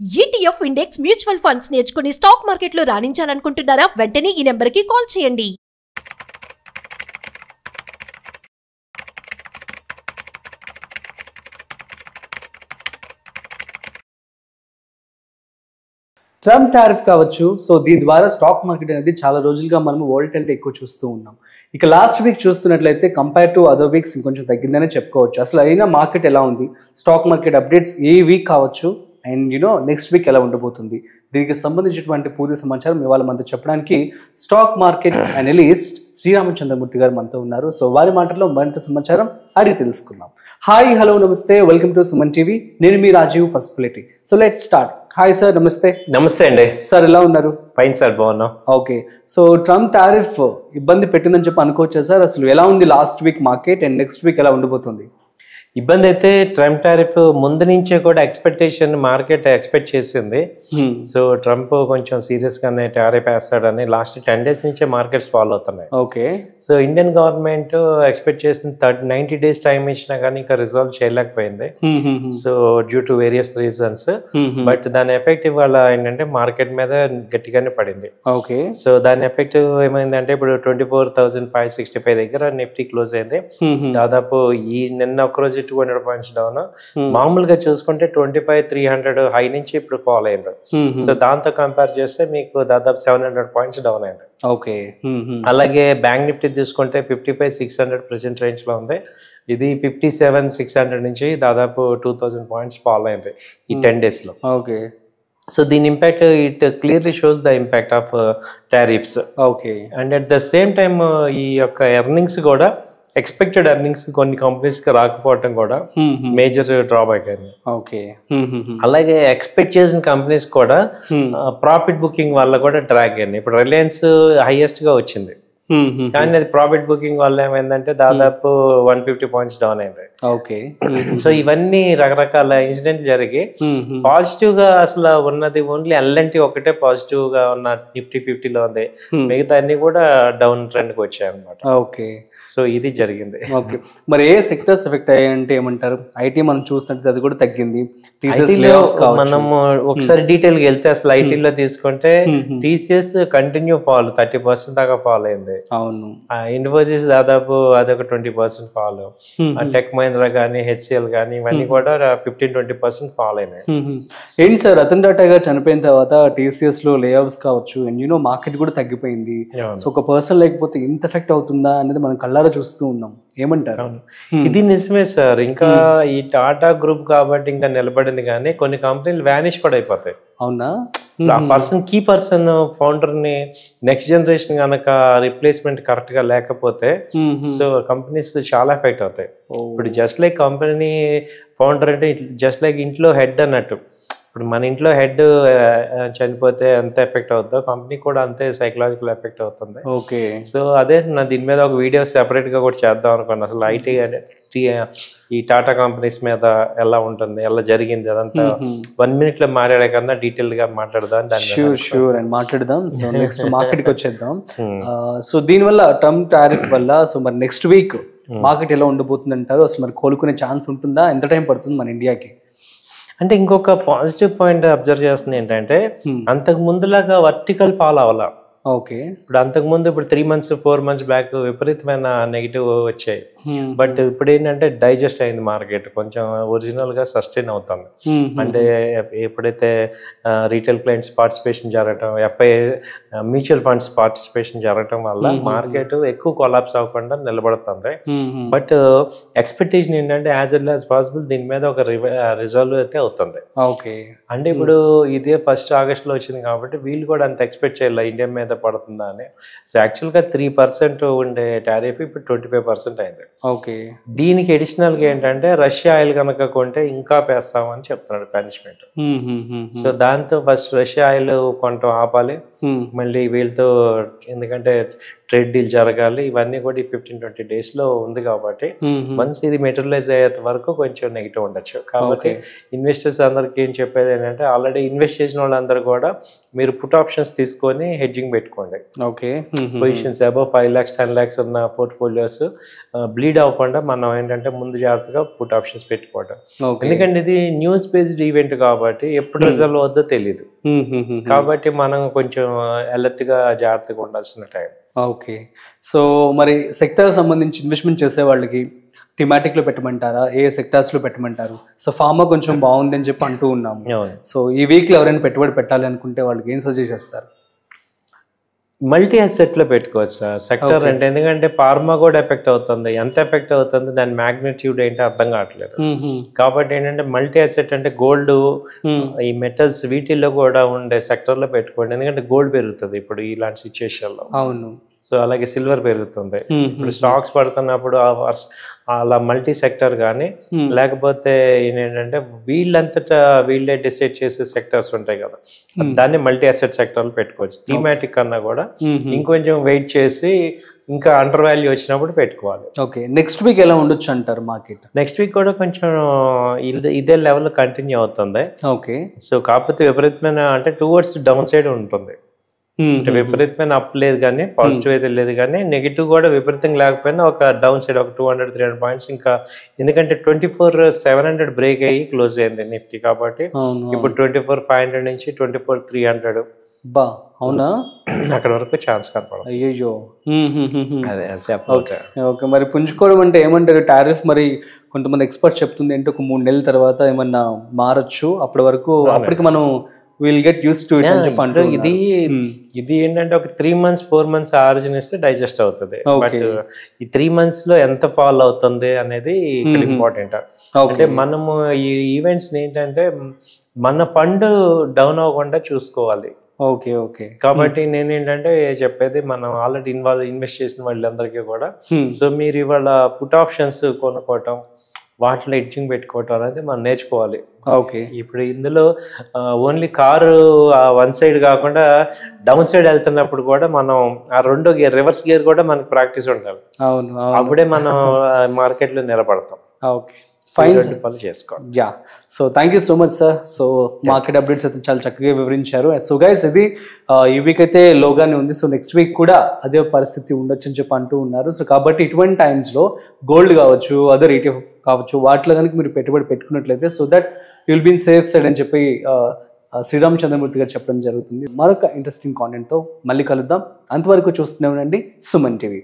ETF index mutual funds నేర్చుకుని stock మార్కెట్లో రాణించాలనుకుంటున్నారా? వెంటనే ఈ నెంబర్కి కాల్ చేయండి. ట్రంప్ టారిఫ్ కావచ్చు. సో దీని ద్వారా స్టాక్ మార్కెట్ అనేది చాలా రోజులుగా మనం వోల్టాలిటీ ఎక్కువ చూస్తూ ఉన్నాం. ఇక లాస్ట్ వీక్ చూస్తున్నట్లయితే కంపేర్ టు అదర్ వీక్స్ ఇంకొంచెం తగ్గిందనే చెప్పుకోవచ్చు. అసలు అయినా మార్కెట్ ఎలా ఉంది, స్టాక్ మార్కెట్ అప్డేట్స్ ఏ వీక్ కావచ్చు అండ్ నెక్స్ట్ వీక్ ఎలా ఉండబోతుంది, దీనికి సంబంధించినటువంటి పూర్తి సమాచారం ఇవాళ మనతో చెప్పడానికి స్టాక్ మార్కెట్ అనలిస్ట్ శ్రీరామచంద్రమూర్తి గారు మనతో ఉన్నారు. సో వారి మాటల్లో మరింత సమాచారం అడిగి తెలుసుకుందాం. హాయ్, హలో, నమస్తే, వెల్కమ్ టు సుమన్ టీవీ. నేను మీ Rajiv Pasupuleti. So let's start. Hi sir, నమస్తే. నమస్తే అండి సార్, ఎలా ఉన్నారు? ఫైన్ సార్, బాగున్నాం. ఓకే, సో ట్రంప్ టారిఫ్ ఇబ్బంది పెట్టిందని చెప్పి అనుకోవచ్చా సార్? అసలు ఎలా ఉంది last week market and next week ఎలా ఉండబోతుంది? ఇబ్బంది అయితే ట్రంప్ టారిఫ్ ముందు నుంచే కూడా ఎక్స్పెక్టేషన్ మార్కెట్ ఎక్స్పెక్ట్ చేసింది. సో ట్రంప్ కొంచెం సీరియస్ గానే టారిఫ్ వేస్తాడని లాస్ట్ 10 days నుంచే మార్కెట్స్ ఫాలో అవుతున్నాయి. Okay, so Indian government expect చేసిన 90 days టైం ఇచ్చినా కానీ ఇంకా రిజాల్వ్ చేయలేకపోయింది. So due to various reasons. But దాని ఎఫెక్ట్ ఇవాళ ఏంటంటే మార్కెట్ మీద గట్టిగానే పడింది. ఓకే, సో దాని ఎఫెక్ట్ ఏమైందంటే ఇప్పుడు 24,565 దగ్గర నిఫ్టీ క్లోజ్ అయింది. దాదాపు ఈ నిన్న ఒక్కరోజు 200 points డౌన్. మామూలుగా చూసుకుంటే 25,300 హై నుంచి ఇప్పుడు ఫాల్ అయింది. సో దాంతో కంపేర్ చేస్తే మీకు దాదాపు 700 points డౌన్ అయింది. ఓకే, అలాగే బ్యాంక్ నిఫ్టీ తీసుకుంటే 55,600 ప్రెసెంట్ రేంజ్ లో ఉంది. ఇది 57,600 నుంచి దాదాపు 2,000 points ఫాల్ అయింది ఈ 10 days లో. ఓకే, సో దీని impact it clearly shows the impact of tariffs. Okay, and at the same time ఈ యొక్క ఎర్నింగ్స్ కూడా ఎక్స్పెక్టెడ్ ఎర్నింగ్స్ కొన్ని కంపెనీస్ కి రాకపోవడం కూడా మేజర్ డ్రాబ్యాక్ అయింది. ఓకే, అలాగే ఎక్స్పెక్ట్ చేసిన కంపెనీస్ కూడా ప్రాఫిట్ బుకింగ్ వల్ల కూడా డ్రాగ్ అయింది. ఇప్పుడు రిలయన్స్ హైయెస్ట్ గా వచ్చింది, కానీ అది ప్రాఫిట్ బుకింగ్ వల్ల ఏమైందంటే దాదాపు 150 points డౌన్ అయింది. ఓకే, సో ఇవన్నీ రకరకాల ఇన్సిడెంట్ జరిగి పాజిటివ్ గా అసలు ఉన్నది ఓన్లీ ఎల్ఎన్టీ ఒకటే పాజిటివ్ గా ఉన్న నిఫ్టీ 50లో ఉంది. మిగతా అన్ని కూడా డౌన్ ట్రెండ్ కి వచ్చాయి అనమాట. ఓకే, సో ఇది జరిగింది. ఓకే, మరి ఏ సెక్టర్స్ ఎఫెక్ట్ అయ్యాయంటే ఏమంటారు? ఐటీ మనం చూస్తుంటే అది కూడా తగ్గింది. మనం ఒకసారి డీటెయిల్ గా వెళ్తే అసలు ఐటీలో తీసుకుంటే టీసీఎస్ కంటిన్యూ ఫాల్ 30% దాకా ఫాల్ అయింది. అవును, ఇన్ఫోసిస్ దాదాపు అదొక 20% ఫాల్. టెక్ మహీంద్రా కానీ హెచ్సిఎల్ కానీ ఇవన్నీ కూడా 15-20% ఫాల్ అయినాయి. ఏంటి సార్, రతన్ టాటా గారు చనిపోయిన తర్వాత టీసీఎస్ లో లే ఆఫ్స్ కావచ్చు అండ్ మార్కెట్ కూడా తగ్గిపోయింది. సో ఒక పర్సన్ లేకపోతే ఇంత ఎఫెక్ట్ అవుతుందా అనేది మనం కళ్ళారా చూస్తూ ఉన్నాం. ఏమంటారు? ఇది నిజమే సార్. ఇంకా ఈ టాటా గ్రూప్ కాబట్టి ఇంకా నిలబడింది, కానీ కొన్ని కంపెనీలు వ్యానిష్ కూడా అయిపోతాయి. అవునా? ఆ పర్సన్ కీ పర్సన్ ఫౌండర్ ని నెక్స్ట్ జనరేషన్ కనుక రిప్లేస్మెంట్ కరెక్ట్ గా లేకపోతే సో కంపెనీస్ చాలా ఎఫెక్ట్ అవుతాయి. ఇప్పుడు జస్ట్ లైక్ కంపెనీ ఫౌండర్ అంటే జస్ట్ లైక్ ఇంట్లో హెడ్ అన్నట్టు. ఇప్పుడు మన ఇంట్లో హెడ్ చనిపోతే ఎంత ఎఫెక్ట్ అవుతుందో కంపెనీ కూడా అంతే సైకలాజికల్ ఎఫెక్ట్ అవుతుంది. ఓకే, సో అదే నా దీని మీద ఒక వీడియో సెపరేట్ గా కూడా చేద్దాం అనుకోండి. అసలు ఐటీ ఈ టాటా కంపెనీస్ మీద ఎలా ఉంటుంది, ఎలా జరిగింది అదంతా 1 minute లో మాట్లాడే కన్నా డీటెయిల్ గా మాట్లాడదాం. షూర్ అండ్ మాట్లాడదాం. సో నెక్స్ట్ మార్కెట్ కి వచ్చేద్దాం. సో దీనివల్ల ట్రంప్ టారిఫ్ వల్ల సో మరి నెక్స్ట్ వీక్ మార్కెట్ ఎలా ఉండబోతుంది అంటారు? అసలు మరి కోలుకునే ఛాన్స్ ఉంటుందా? ఎంత టైం పడుతుంది మన ఇండియాకి? అంటే ఇంకొక పాజిటివ్ పాయింట్ అబ్జర్వ్ చేస్తుంది ఏంటంటే అంతకు ముందులాగా వర్టికల్ ఫాల్ అవ్వాల. ఓకే, ఇప్పుడు అంతకు ముందు ఇప్పుడు 3 months 4 months బ్యాక్ విపరీతమైన నెగిటివ్ వచ్చాయి. బట్ ఇప్పుడు ఏంటంటే డైజెస్ట్ అయింది మార్కెట్, కొంచెం ఒరిజినల్ గా సస్టైన్ అవుతుంది. అంటే ఎప్పుడైతే రీటైల్ క్లయింట్స్ పార్టిసిపేషన్ జరగటం, ఎఫ్ఐఐ మ్యూచువల్ ఫండ్స్ పార్టిసిపేషన్ జరగటం వల్ల మార్కెట్ ఎక్కువ కొలాప్స్ అవ్వకుండా నిలబడుతుంది. బట్ ఎక్స్పెక్టేషన్ ఏంటంటే యాజ్ ఎర్లీ యాజ్ పాసిబుల్ దీని మీద ఒక రిజాల్వ్ అయితే అవుతుంది. ఓకే, అంటే ఇప్పుడు ఇదే 1st August లో వచ్చింది కాబట్టి వీళ్ళు కూడా అంత ఎక్స్పెక్ట్ చేయాలి ఇండియా మీద పడుతుందా అని. సో యాక్చువల్గా 3% ఉండే టారిఫ్ ఇప్పుడు 25% అయింది. ఓకే, దీనికి అడిషనల్ గా ఏంటంటే రష్యా ఆయిల్ కనుక కొంటే ఇంకా పేస్తామని చెప్తున్నాడు పనిష్మెంట్. సో దాంతో ఫస్ట్ రష్యా ఆయిల్ కొంటాం ఆపాలి, మళ్ళీ వీళ్ళతో ఎందుకంటే ట్రేడ్ డీల్ జరగాలి, ఇవన్నీ కూడా ఈ 15-20 డేస్లో ఉంది కాబట్టి వన్స్ ఇది మెటీరియలైజ్ అయ్యేంత వరకు కొంచెం నెగిటివ్ ఉండొచ్చు. కాబట్టి ఇన్వెస్టర్స్ అందరికీ ఏం చెప్పేది ఏంటంటే ఆల్రెడీ ఇన్వెస్ట్ చేసిన వాళ్ళందరూ కూడా మీరు పుట్ ఆప్షన్స్ తీసుకొని హెడ్జింగ్ పెట్టుకోండి. Okay, positions above 5 lakhs 10 lakhs ఉన్న పోర్ట్ఫోలియోస్ బ్లీడ్ అవ్వకుండా మనం ఏంటంటే ముందు జాగ్రత్తగా పుట్ ఆప్షన్స్ పెట్టుకోవడం. ఎందుకంటే ఇది న్యూస్ బేస్డ్ ఈవెంట్ కాబట్టి ఎప్పుడు రిజల్ట్ వద్దో తెలియదు. కాబట్టి మనం కొంచెం అలర్ట్ గా జాగ్రత్తగా ఉండాల్సిన టైం. ఓకే, సో మరి సెక్టర్ సంబంధించి ఇన్వెస్ట్మెంట్ చేసే వాళ్ళకి థిమాటిక్ లో పెట్టమంటారా, ఏ సెక్టార్స్ లో పెట్టమంటారు? సో ఫార్మా కొంచెం బాగుంది అని చెప్పి అంటూ ఉన్నాము. సో ఈ వీక్ లో ఎవరైనా పెట్టుబడి పెట్టాలి అనుకుంటే వాళ్ళకి ఏం సజెస్ట్ చేస్తారు? మల్టీ అసెట్ లో పెట్టుకోవచ్చు సార్ సెక్టర్ అంటే. ఎందుకంటే ఫార్మా కూడా ఎఫెక్ట్ అవుతుంది, ఎంత ఎఫెక్ట్ అవుతుంది దాని మ్యాగ్నిట్యూడ్ ఏంటో అర్థం కావట్లేదు. కాబట్టి ఏంటంటే మల్టీ అసెట్ అంటే గోల్డ్, ఈ మెటల్స్ వీటిల్లో కూడా ఉండే సెక్టర్ లో పెట్టుకోండి. ఎందుకంటే గోల్డ్ పెరుగుతుంది ఇప్పుడు ఇలాంటి సిచ్యువేషన్ లో. అవును. సో అలాగే సిల్వర్ పెరుగుతుంది. ఇప్పుడు స్టాక్స్ పడుతున్నప్పుడు అలా మల్టీ సెక్టర్ కానీ లేకపోతే ఏంటంటే వీళ్ళంతటా వీళ్ళే డిసైడ్ చేసే సెక్టర్స్ ఉంటాయి కదా, దాన్ని మల్టీ అసెట్ సెక్టర్లు పెట్టుకోవచ్చు. థీమాటిక్ కన్నా కూడా ఇంకొంచెం వెయిట్ చేసి ఇంకా అండర్ వాల్యూ వచ్చినప్పుడు పెట్టుకోవాలి. ఓకే, నెక్స్ట్ వీక్ ఎలా ఉండొచ్చు అంటారు మార్కెట్? నెక్స్ట్ వీక్ కూడా కొంచెం ఇదే లెవెల్ కంటిన్యూ అవుతుంది. ఓకే, సో కాకపోతే విపరీతమైన అంటే టువర్డ్స్ డౌన్ సైడ్ ఉంటుంది. విపరీతమైన అప్ లేదు కానీ పాజిటివ్ అయితే లేదు కానీ నెగిటివ్ కూడా విపరీతంగా లేకపోయినా ఒక డౌన్ సైడ్ ఒక 200-300 పాయింట్స్. ఇంకా ఎందుకంటే 24,700 బ్రేక్ అయ్యి క్లోజ్ అయింది నిఫ్టీ. కాబట్టి ఇప్పుడు 24,500 నుంచి 24,300. బా, అవునా? అక్కడ వరకు ఛాన్స్ కనపడదు. అయ్యో, అదే. ఓకే, మరి పుంజుకోవడం అంటే ఏమంటారు? టారిఫ్ మరి కొంతమంది ఎక్స్పర్ట్స్ చెప్తుంది అంటే ఒక 3 నెలల తర్వాత ఏమన్నా మారచ్చు, అప్పటి వరకు అప్పటికి మనం will get use to it అని చెప్పి అంటారు. ఇది ఏంటంటే ఒక 3 months 4 months ఆరిజిన్ ఇస్తే డైజెస్ట్ అవుతుంది. బట్ ఈ 3 months లో ఎంత ఫాల్ అవుతుంది అనేది ఇక్కడ ఇంపార్టెంట్. అంటే మనము ఈ ఈవెంట్స్ ఏంటంటే మన ఫండ్ డౌన్ అవ్వకుండా చూసుకోవాలి. Okay, okay. కాబట్టి నేనేంటంటే చెప్పేది మనం ఆల్రెడీ ఇన్వెస్ట్ చేసిన వాళ్ళందరికీ కూడా సో మీరు ఇవాళ పుట్ ఆప్షన్స్ కొనుక్కోవటం, వాటిలో ఎడ్జింగ్ పెట్టుకోవటం అనేది మనం నేర్చుకోవాలి. ఓకే, ఇప్పుడు ఇందులో ఓన్లీ కారు వన్ సైడ్ కాకుండా డౌన్ సైడ్ వెళ్తున్నప్పుడు కూడా మనం ఆ రెండో గేర్ రివర్స్ గేర్ కూడా మనకి ప్రాక్టీస్ ఉండాలి. అవును, అప్పుడే మనం మార్కెట్ లో నిలబడతాం. ఓకే, ఫైన్ చేసుకోవాలి. Yeah, so thank you so much sir. So market updates అయితే చాలా చక్కగా వివరించారు. సో గైస్, ఇది ఈ వీక్ అయితే లోగానే ఉంది. సో నెక్స్ట్ వీక్ కూడా అదే పరిస్థితి ఉండొచ్చు అని చెప్పి అంటూ ఉన్నారు. సో కాబట్టి ఇటువంటి టైమ్స్లో గోల్డ్ కావచ్చు, అదర్ ETF కావచ్చు, వాటిలో కనుక మీరు పెట్టుబడి పెట్టుకున్నట్లయితే so that you will be in safe side అని చెప్పి శ్రీరామ్ చంద్రమూర్తి గారు చెప్పడం జరుగుతుంది. మరొక ఇంట్రెస్టింగ్ కాంటెంట్తో మళ్ళీ కలుద్దాం. అంతవరకు చూస్తూనే ఉండండి సుమన్ టీవీ.